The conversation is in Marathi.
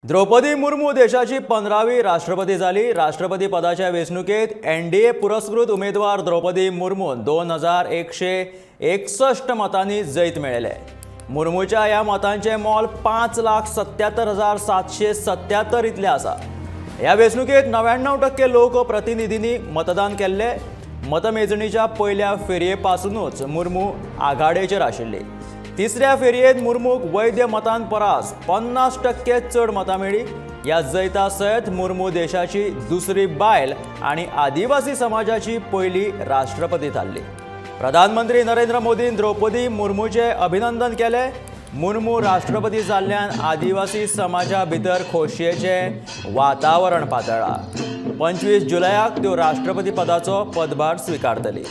द्रौपदी मुर्मू देशाची 15वी राष्ट्रपती झाली। राष्ट्रपती पदाच्या वेंचणुकेत एनडीए पुरस्कृत उमेदवार द्रौपदी मुर्मू 2161 मतांनी जैत मेळयले। मुर्मूच्या ह्या मतांचे मोल 5,77,777 इतले आसा। ह्या वेंचणुकेत 99% लोक प्रतिनिधींनी मतदान केल्ले। मतमेजणीच्या पयल्या फेरयेपासूनच मुर्मू आघाडेचेर आशिल्ली। तिसऱ्या फेरयेत मुर्मूक वैध मतान परस 50% चड मतां मेळ्ळी। ह्या जैता सयत मुर्मू देशाची दुसरी बायल आनी आदिवासी समाजाची पयली राष्ट्रपती थारली। प्रधानमंत्री नरेंद्र मोदीन द्रौपदी मुर्मूचे अभिनंदन केले। मुर्मू राष्ट्रपती जाल्ल्यान आदिवासी समाजा भितर खोशयेचें वातावरण पातळ्ळां। 25 जुलयाक त्यो राष्ट्रपती पदाचो पदभार स्विकारतली।